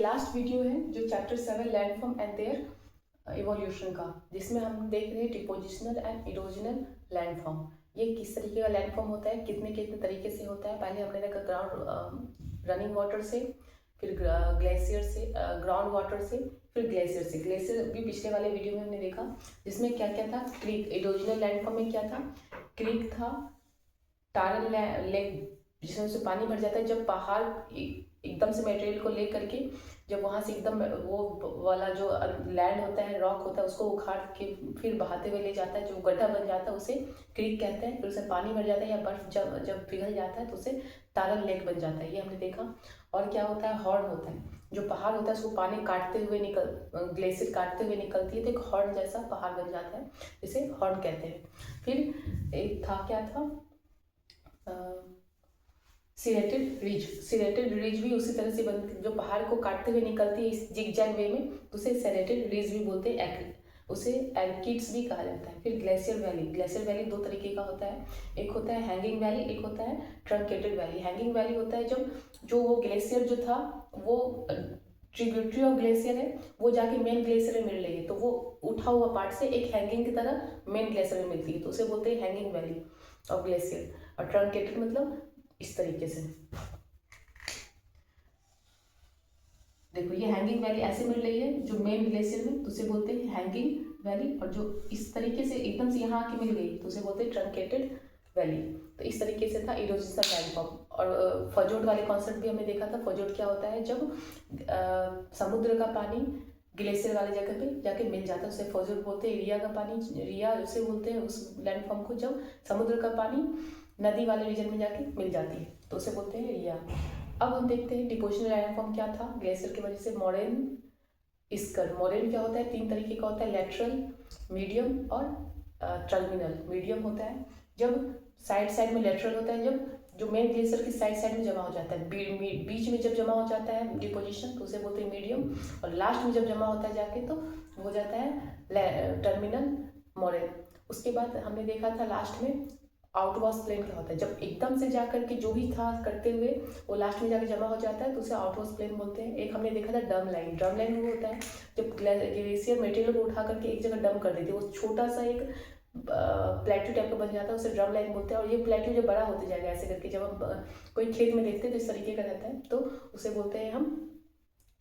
Last video है जो chapter 7 landform and their evolution का, जिसमें हम देख रहे हैं डिपोजिशनल एंड इरोजनल लैंडफॉर्म। ये किस तरीके का लैंडफॉर्म होता है, कितने कितने तरीके से होता है। पहले हमने देखा ग्राउंड रनिंग वाटर से, फिर ग्लेशियर से, ग्राउंड वाटर से, फिर ग्लेशियर से। ग्लेशियर भी पिछले वाले वीडियो में हमने देखा, जिसमें क्या क्या था। क्रीक, इरोजनल लैंडफॉर्म में क्या था, क्रीक था, टारल लेक जिसमें से पानी भर जाता है जब पहाड़ एकदम से मटेरियल को ले करके, जब वहाँ से एकदम वो वाला जो लैंड होता है, रॉक होता है, उसको उखाड़ के फिर बहाते हुए ले जाता है, जो गड्ढा बन जाता है उसे क्रीक कहते हैं। फिर उसे पानी भर जाता है या बर्फ जब जब पिघल जाता है तो उसे टारल लेक बन जाता है, ये हमने देखा। और क्या होता है, हॉर्न होता है। जो पहाड़ होता है उसको पानी काटते हुए ग्लेशियर काटते हुए निकलती है तो एक हॉर्न जैसा पहाड़ बन जाता है, जिसे हॉर्न कहते हैं। फिर एक था, क्या था, सिरेटेड रिज। सिरेटेड रिज भी उसी तरह से जो पहाड़ को काटते हुए निकलती है इस जिगजैग वे में, तो उसे सेरेटेड रिज भी बोलते हैं। उसे एल्किड्स भी कहा जाता है। फिर ग्लेशियर वैली। ग्लेशियर वैली दो तरीके का होता है, एक होता है हैंगिंग वैली, एक होता है ट्रंकेटेड वैली। हैंगिंग वैली होता है जब जो वो ग्लेशियर जो था वो ट्रिब्यूटरी ऑफ ग्लेशियर है, वो जाके मेन ग्लेशियर में मिल रही है, तो वो उठा हुआ पार्ट से एक हैंगिंग की तरह मेन ग्लेशियर में मिलती है, तो उसे बोलते हैं हैंगिंग वैली ऑफ ग्लेशियर। और ट्रंकेटेड मतलब इस तरीके से। देखो ये हैंगिंग वैली ऐसे मिल रही है जो मेन ग्लेशियर में, तो उसे बोलते हैं हैंगिंग वैली। और जो इस तरीके से एकदम से यहाँ आके मिल गई तो उसे बोलते हैं ट्रंकेटेड वैली। तो इस तरीके से था इरोजनल लैंडफॉर्म। और फजोट वाले कॉन्सेप्ट भी हमने देखा था। फजोट क्या होता है, जब समुद्र का पानी ग्लेशियर वाली जगह पे जाके मिल जाता है उसे फजोट बोलते हैं। रिया का पानी, रिया उसे बोलते हैं उस लैंडफॉर्म को जब समुद्र का पानी नदी वाले रीजन में जाके मिल जाती है, तो उसे बोलते हैं रिया। अब हम देखते हैं डिपोजिशनल लैंडफॉर्म क्या था ग्लेशियर की वजह से। मोरेन, स्कर। मोरेन क्या होता है, तीन तरीके का होता है, लेटरल, मीडियम और टर्मिनल। मीडियम होता है जब साइड साइड में, लेटरल होता है जब जो मेन ग्लेशियर की साइड साइड में जमा हो जाता है, बीच में जब जमा हो जाता है डिपोजिशन तो उसे बोलते हैं मीडियम। और लास्ट में जब जमा होता है जाके तो हो जाता है टर्मिनल, मोरेन। उसके बाद हमने देखा था लास्ट में आउटवॉश प्लेन क्या होता है, जब एकदम से जाकर के जो भी था करते हुए वो लास्ट में जाकर जमा हो जाता है तो उसे आउटवॉश प्लेन बोलते हैं। एक हमने देखा था डम लाइन। डम लाइन वो होता है जब ग्लेशियर मटेरियल को उठा करके एक जगह डम कर देती है, वो छोटा सा एक प्लेट्यू टाइप का बन जाता है, उसे ड्रम लाइन बोलते हैं। और ये प्लेट्यू जो बड़ा होते जाएगा ऐसे करके, जब हम कोई खेत में देखते हैं तो इस तरीके का रहता है, तो उसे बोलते हैं हम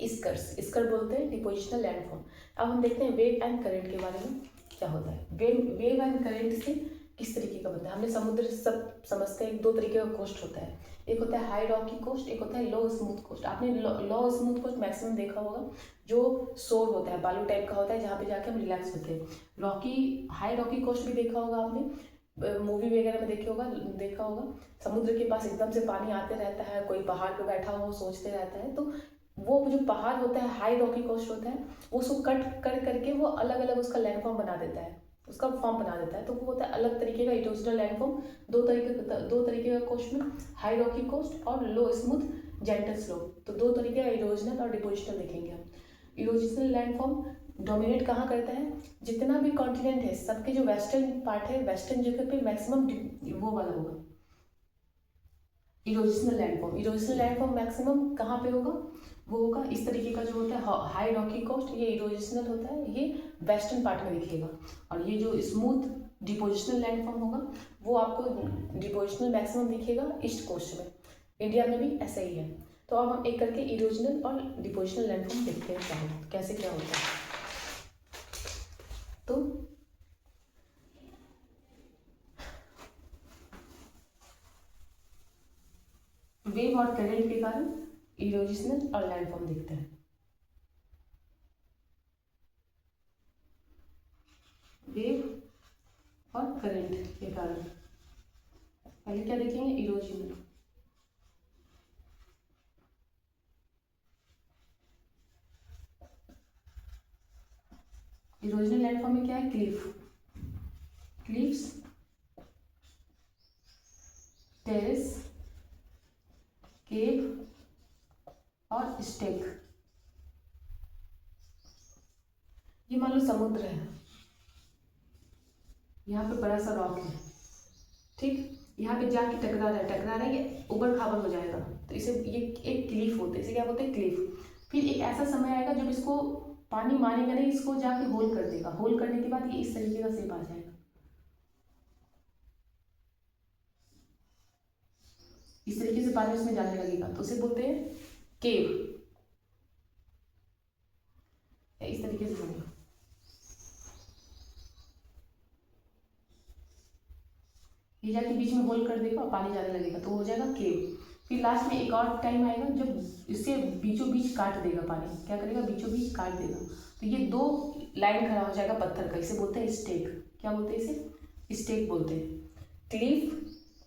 स्कर्स। स्कर बोलते हैं डिपोजिशनल लैंडफॉर्म। अब हम देखते हैं वेव एंड करंट के बारे में क्या होता है। वेव एंड करंट से किस तरीके का बनता है। हमने समुद्र सब समझते हैं, दो तरीके का कोस्ट होता है, एक होता है हाई रॉकी कोस्ट, एक होता है लो स्मूथ कोस्ट। आपने लो स्मूथ कोस्ट मैक्सिमम देखा होगा, जो शोर होता है, बालू टाइप का होता है, जहाँ पे जाके हम रिलैक्स होते हैं। हाई रॉकी कोस्ट भी देखा होगा आपने, मूवी वगैरह में देखा होगा। समुद्र के पास एकदम से पानी आते रहता है, कोई पहाड़ पे बैठा हो सोचते रहता है, तो वो जो पहाड़ होता है हाई रॉकी कोस्ट होता है, वो उसको कट कर करके वो अलग अलग उसका लैंडफॉर्म बना देता है, उसका फॉर्म बना देता है, तो वो होता है अलग तरीके का इरोजनल लैंडफॉर्म। दो तरीके का कोस्ट में, हाई रॉकी कोस्ट और लो स्मूथ जेंटल स्लोप। तो दो तरीके का इरोजनल और डिपोजिशनल देखेंगे हम। इरोजनल लैंडफॉर्म डोमिनेट कहाँ करता है, जितना भी कॉन्टिनेंट है सबके जो वेस्टर्न पार्ट है, वेस्टर्न जगह पे मैक्सिमम वो वाला होगा erosional landform. Erosional landform maximum कहाँ पे होगा, वो होगा इस तरीके का जो होता है हाई रॉकी कोस्ट, ये इरोजनल होता है, ये वेस्टर्न पार्ट में दिखेगा। और ये जो स्मूथ डिपोजिशनल लैंडफॉर्म होगा वो आपको डिपोजिशनल मैक्सिमम दिखेगा ईस्ट कोस्ट में। इंडिया में भी ऐसा ही है। तो अब हम एक करके इरोजनल और डिपोजिशनल लैंडफॉर्म देखते हैं कैसे क्या होता है। तो वेव और करंट के कारण इरोजनल और लैंडफॉर्म दिखते हैं। वेव और करंट के कारण पहले क्या देखेंगे, इरोजनल। इरोजनल लैंडफॉर्म में क्या है, क्लिफ्स, टेरेस, केव और स्टेक। ये मान लो समुद्र है, यहाँ पे बड़ा सा रॉक है, ठीक, यहाँ पे जाके टकरा रहा है, ये उबड़ खाबड़ हो जाएगा, तो इसे ये एक क्लिफ होते हैं, इसे क्या बोलते हैं, क्लिफ। फिर एक ऐसा समय आएगा जब इसको पानी मारेगा नहीं, इसको जाके होल कर देगा। होल करने के बाद ये इस तरीके का शेप आ जाएगा, इस तरीके से पानी उसमें जाने लगेगा, तो उसे बोलते हैं केव। इस तरीके से होगा, ये जाके बीच में होल कर देगा और पानी जाने लगेगा, तो हो जाएगा केव। फिर लास्ट में एक और टाइम आएगा जब इससे बीचों बीच काट देगा पानी, क्या करेगा, बीचों बीच काट देगा, तो ये दो लाइन खड़ा हो जाएगा पत्थर का, इसे बोलते हैं स्टेक। क्या बोलते हैं इसे, स्टेक बोलते हैं। क्लिफ,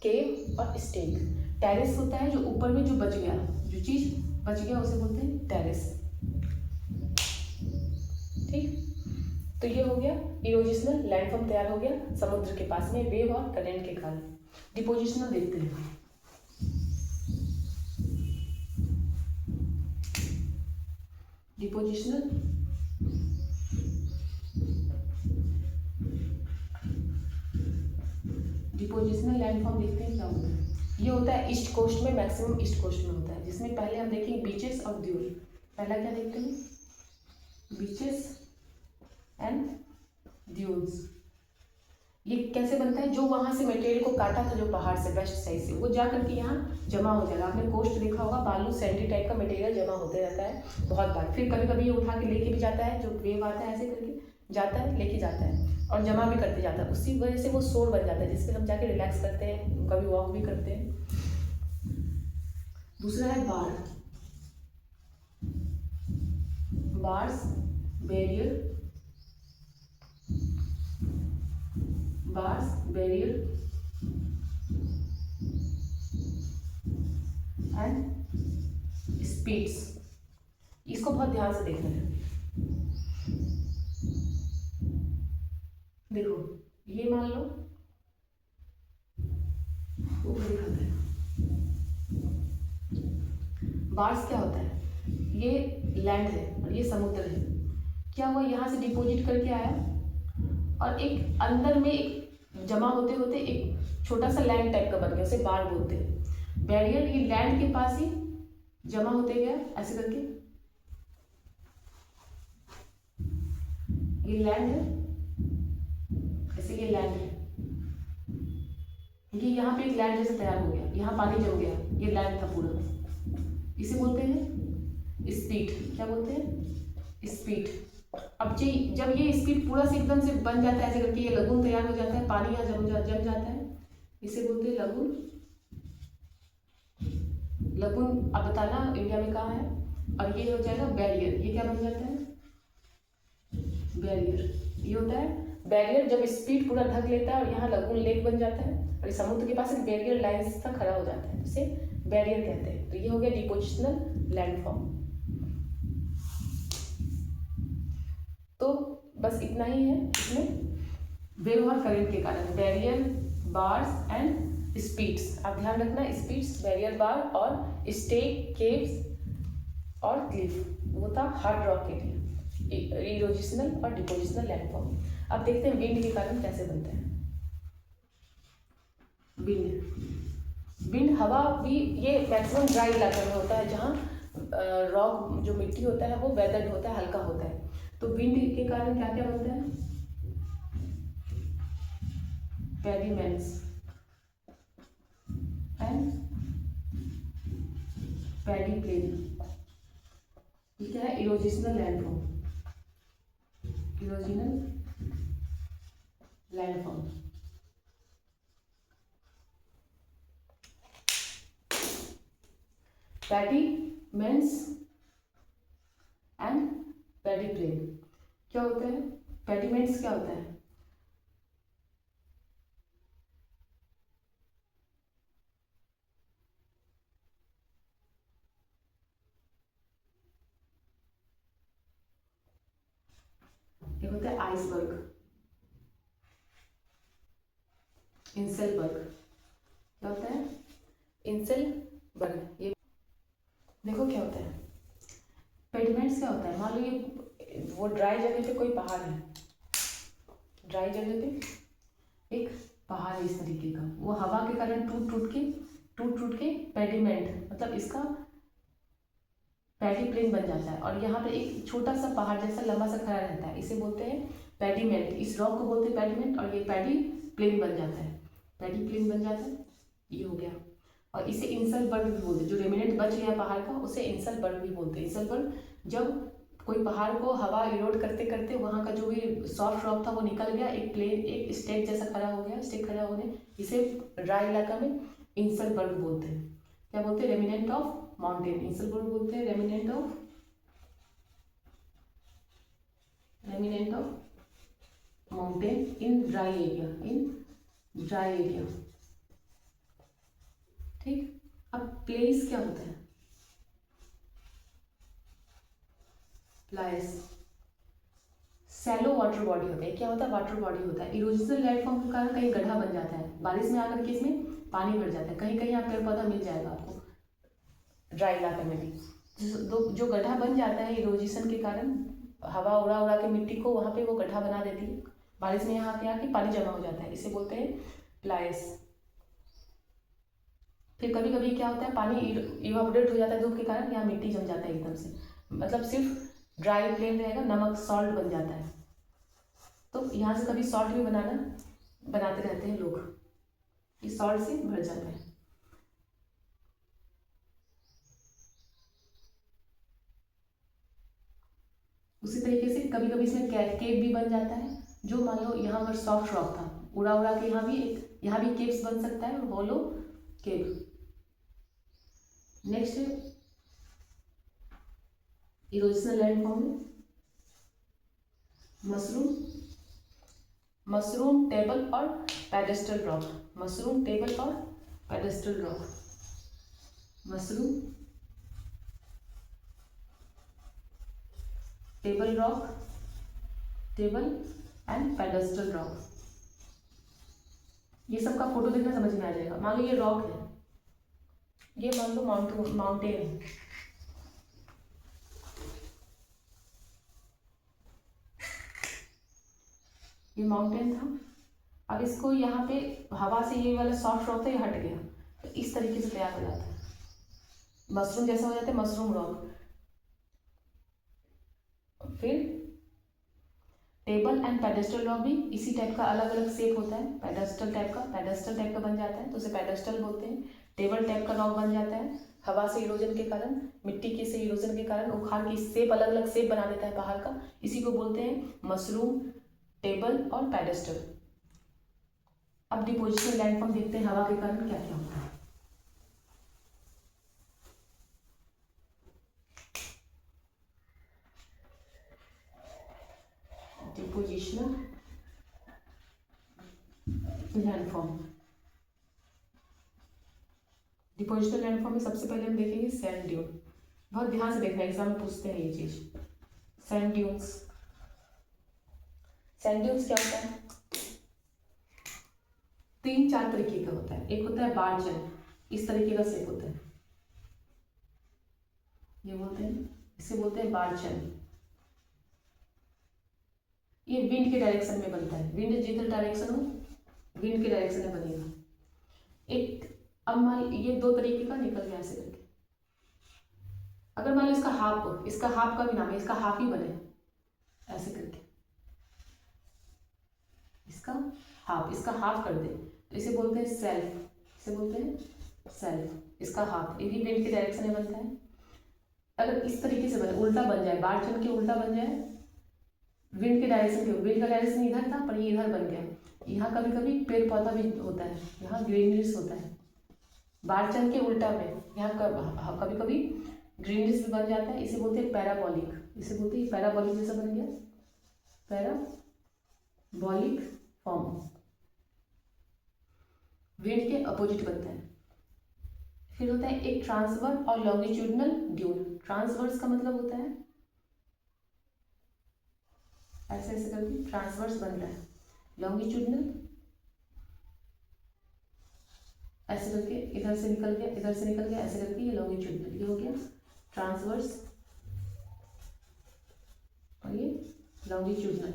केव और स्टेक। टेरेस होता है जो ऊपर में जो बच गया, जो चीज बच गया उसे बोलते हैं टेरेस। ठीक, तो ये हो गया इरोजिशनल लैंडफॉर्म तैयार हो गया समुद्र के पास में वेव और करंट के कारण। डिपोजिशनल देखते हैं। डिपोजिशनल डिपोजिशनल लैंडफॉर्म देखते हैं क्या होता है। ये होता है ईस्ट कोस्ट में, मैक्सिमम ईस्ट कोस्ट में होता है, जिसमें पहले हम देखेंगे बीचेस और ड्यूल। पहला क्या देखते हैं, बीचेस एंड ड्यून्स। ये कैसे बनता है, जो वहां से मटेरियल को काटा था, जो पहाड़ से वेस्ट साइड से, वो जा करके यहाँ जमा हो जाएगा। आपने कोस्ट देखा होगा, बालू सैंडी टाइप का मटेरियल जमा होते रहता है बहुत बार। फिर कभी कभी ये उठा के लेके भी जाता है, जो वेव आता है ऐसे करके जाता है, लेके जाता है और जमा भी करते जाता है। उसी वजह से वो शोर बन जाता है, जिससे हम जाके रिलैक्स करते हैं, कभी वॉक भी करते हैं। दूसरा है bar, bars, barrier, bars, barrier and speeds. इसको बहुत ध्यान से देखना है। देखो ये मान लो ऊपर दिखाता है, बार्स क्या होता है, ये लैंड है और ये समुद्र है। क्या हुआ, यहाँ से डिपॉजिट करके आया और एक अंदर में एक जमा होते होते एक छोटा सा लैंड टाइप का बन गया, उसे बार बोलते हैं। बैरियर, ये लैंड के पास ही जमा होते गया ऐसे करके, ये लैंड है, ऐसे ये लैंड है, ये यहाँ पे एक लैंड जैसा तैयार हो गया, यहाँ पानी जम गया, ये लैंड था पूरा, इसे बोलते हैं स्पीड। क्या बोलते हैं, स्पीड। अब जब ये स्पीड पूरा से एकदम से बन जाता है ऐसे करके, ये लगून तैयार हो जाता है, पानी यहाँ जम जाता है, इसे बोलते हैं लगून। लगून अब बताना इंडिया में कहाँ है। और ये हो जाएगा बैरियर, ये क्या बन जाता है, बैरियर। ये होता है बैरियर जब स्पीड पूरा ढक लेता है और यहाँ लगून लेक बन जाता है और इस समुद्र के पास एक बैरियर लाइन सा खड़ा हो जाता है, जिसे बैरियर कहते हैं। तो ये हो गया डिपोजिशनल लैंडफॉर्म। तो बस इतना ही है इसमें, वेव और करंट के कारण, बैरियर, बार्स एंड स्पीड्स। आप ध्यान रखना, स्पीड्स, बैरियर, बार और स्टेक, केव्स और क्लिफ, वो था हार्ड रॉक के लिए, इरोजिशनल और डिपोजिशनल लैंडफॉर्म। अब देखते हैं विंड के कारण कैसे बनते हैं। विंड हवा भी, ये मैक्सिमम ड्राई इलाके में होता है, जहाँ रॉक जो मिट्टी होता है वो वेदर्ड होता है, हल्का होता है। तो विंड के कारण क्या क्या बनता है, पेडिमेंट्स एंड पैडी प्लेन। ये क्या है, erosional landform, erosional landform. Pediments and pediplain क्या होता है, पेडिमेंट्स क्या होता है, ये होता है आइसबर्ग, इंसेलबर्ग। क्या होता है, इंसेलबर्ग। ये देखो क्या होता है, पेडिमेंट्स क्या होता है, मान लो ये वो ड्राई जगह पे कोई पहाड़ है, ड्राई जगह पे एक पहाड़ है इस तरीके का, वो हवा के कारण टूट टूट के पेडिमेंट, मतलब इसका पैडी प्लेन बन जाता है और यहाँ पे एक छोटा सा पहाड़ जैसा लंबा सा खड़ा रहता है, इसे बोलते हैं पेडिमेंट। इस रॉक को बोलते हैं पेडिमेंट और ये पैडी प्लेन बन जाता है, पैडी प्लेन बन जाता है, ये हो गया। और इसे इंसलबर्ग भी बोलते हैं, जो रेमिनेंट बच गया पहाड़ का उसे इंसलबर्ग भी बोलते हैं। इंसलबर्ग जब कोई पहाड़ को हवा इरोड करते करते वहाँ का जो भी सॉफ्ट रॉक था वो निकल गया, एक प्लेन एक स्टेक जैसा खड़ा हो गया, स्टेक खड़ा होने, इसे ड्राई इलाका में इंसलबर्ग बोलते हैं। क्या बोलते हैं? रेमिनेंट ऑफ माउंटेन, इंसलबर्ग बोलते हैं remnant of mountain in dry area, in dry area. ठीक, अब प्लेस क्या होता है? प्लेस सैलो वाटर बॉडी होता है। क्या होता है? वाटर बॉडी होता है। इरोजनल लैंडफॉर्म के कारण कहीं गड्ढा बन जाता है, बारिश में आकर के इसमें पानी भर जाता है, कहीं कहीं आप पेड़ पौधा मिल जाएगा आपको ड्राई इलाके में भी। जो गड्ढा बन जाता है इरोजिशन के कारण, हवा उड़ा उड़ा के मिट्टी को वहाँ पे वो गड्ढा बना देती है, बारिश में यहाँ पे आके पानी जमा हो जाता है, इसे बोलते हैं प्लाइस। फिर कभी कभी क्या होता है, पानी इवापोरेट हो जाता है धूप के कारण, यहाँ मिट्टी जम जाता है एकदम से, मतलब सिर्फ ड्राई प्लेन रहेगा, नमक सॉल्ट बन जाता है। तो यहाँ से कभी सॉल्ट भी बनाते रहते हैं लोग, इस सॉल्ट से भर जाता है। उसी तरीके से कभी कभी इसमें केव भी बन जाता है, जो मान लो यहाँ पर सॉफ्ट रॉक था, उड़ा उड़ा के यहाँ भी केव्स बन सकता है, होलो केव। नेक्स्ट इरोजनल लैंडफॉर्म में मशरूम टेबल और पेडेस्टल रॉक, मशरूम टेबल और pedestal rock, mushroom table rock, table and pedestal rock. ये सब का फोटो देखना समझ में आ जाएगा। मान लो ये रॉक है, ये मान लो माउंटेन है, ये माउंटेन था। अब इसको यहाँ पे हवा से ये वाला सॉफ्ट रॉक था, ये हट गया, तो इस तरीके से तैयार हो जाता है, मशरूम जैसा हो जाता है, मशरूम रॉक। फिर टेबल एंड पेडेस्टल रॉक भी इसी टाइप का अलग अलग शेप होता है, पेडेस्टल टाइप का बन जाता है, तो उसे पेडेस्टल बोलते हैं। टेबल टाइप का रॉक बन जाता है, हवा से इरोजन के कारण, मिट्टी के से इरोजन के कारण उखाड़ की शेप अलग अलग शेप बना देता है पहाड़ का, इसी को बोलते हैं मशरूम, टेबल और पेडेस्टल। अब डिपोजिशनल लैंडफॉर्म देखते हैं हवा के कारण क्या क्या होता है। डिपोजिशनल लैंडफॉर्म, डिपोजिशनल लैंडफॉर्म में सबसे पहले हम देखेंगे सैंड ड्यून। बहुत ध्यान से देखना, एग्जाम में पूछते हैं ये चीज। सैंड ड्यून्स, सैंड ड्यून्स क्या होता है? 3-4 तरीके का होता है। एक होता है बार चैन, इस तरीके का शेप होता है, ये बोलते हैं, इसे बोलते हैं बार चैन। ये विंड के डायरेक्शन में बनता है, विंड जिधर डायरेक्शन हो विंड के डायरेक्शन में बनेगा। एक अब मान ये 2 तरीके का निकल गया ऐसे करके। अगर मान लो इसका हाफ का भी नाम है, इसका हाफ ही बने ऐसे करके, इसका हाफ कर दे तो इसे बोलते हैं सेल्फ, इसे बोलते हैं सेल्फ। इसका हाफ, ये भी विंड के डायरेक्शन में बनता है। अगर इस तरीके से बने, उल्टा बन जाए, बार चैन के उल्टा बन जाए, विंड के डायरेक्शन के, विंड का डायरेक्शन इधर था पर ये इधर बन गया, यहाँ कभी कभी पेड़ पौधा भी होता है, यहाँ ग्रीनरीज होता है। बार चैन के उल्टा में यहाँ कभी कभी ग्रीनरीज भी बन जाता है, इसे बोलते हैं पैराबॉलिक, इसे बोलते हैं पैराबॉलिक जैसा बन गया, पैराबॉलिक फॉर्म, विंड के अपोजिट बनता है। फिर होता है एक ट्रांसवर्स और लॉन्गिट्यूडनल ड्यून। ट्रांसवर्स का मतलब होता है ऐसे ऐसे करके ट्रांसवर्स बन रहा है, लॉन्गिट्यूडनल ऐसे करके इधर से निकल गया, इधर से निकल गया, ऐसे करके ये लॉन्गिट्यूडनल, ये हो गया ट्रांसवर्स और ये लॉन्गिट्यूडनल।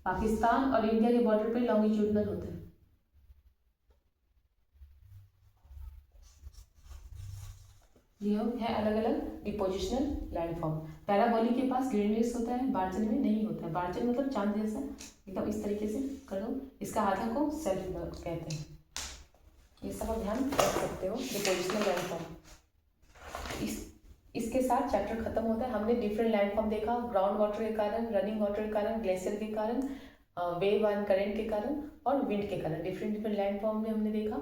पाकिस्तान और इंडिया के बॉर्डर पे लॉन्गिट्यूडनल होता है। ये है अलग अलग डिपोजिशनल लैंडफॉर्म। पैराबोलिक के पास ग्रेनुलेट्स होता है, बार्जन में नहीं होता है। बार्जन मतलब चांद जैसा, एकदम इस तरीके से कर दो। इसका आधा को सेल्फ कहते हैं। ये सब आप ध्यान रख सकते हो। डिपोजिशनल लैंडफॉर्म, इसके साथ चैप्टर खत्म होता है। हमने डिफरेंट लैंडफॉर्म देखा, ग्राउंड वाटर के कारण, रनिंग वाटर के कारण, ग्लेशियर के कारण, वेव एंड करंट के कारण और विंड के कारण। डिफरेंट लैंडफॉर्म में हमने देखा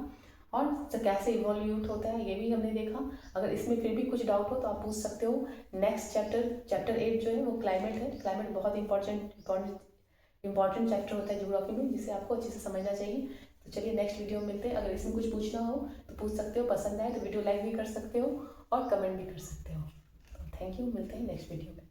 और कैसे इवोल्यूट होता है ये भी हमने देखा। अगर इसमें फिर भी कुछ डाउट हो तो आप पूछ सकते हो। नेक्स्ट चैप्टर 8 जो है वो क्लाइमेट है। क्लाइमेट बहुत इंपॉर्टेंट चैप्टर होता है ज्योग्राफी में, जिसे आपको अच्छे से समझना चाहिए। तो चलिए नेक्स्ट वीडियो में मिलते हैं। अगर इसमें कुछ पूछना हो तो पूछ सकते हो, पसंद आए तो वीडियो लाइक भी कर सकते हो और कमेंट भी कर सकते हो। थैंक यू, मिलते हैं नेक्स्ट वीडियो में।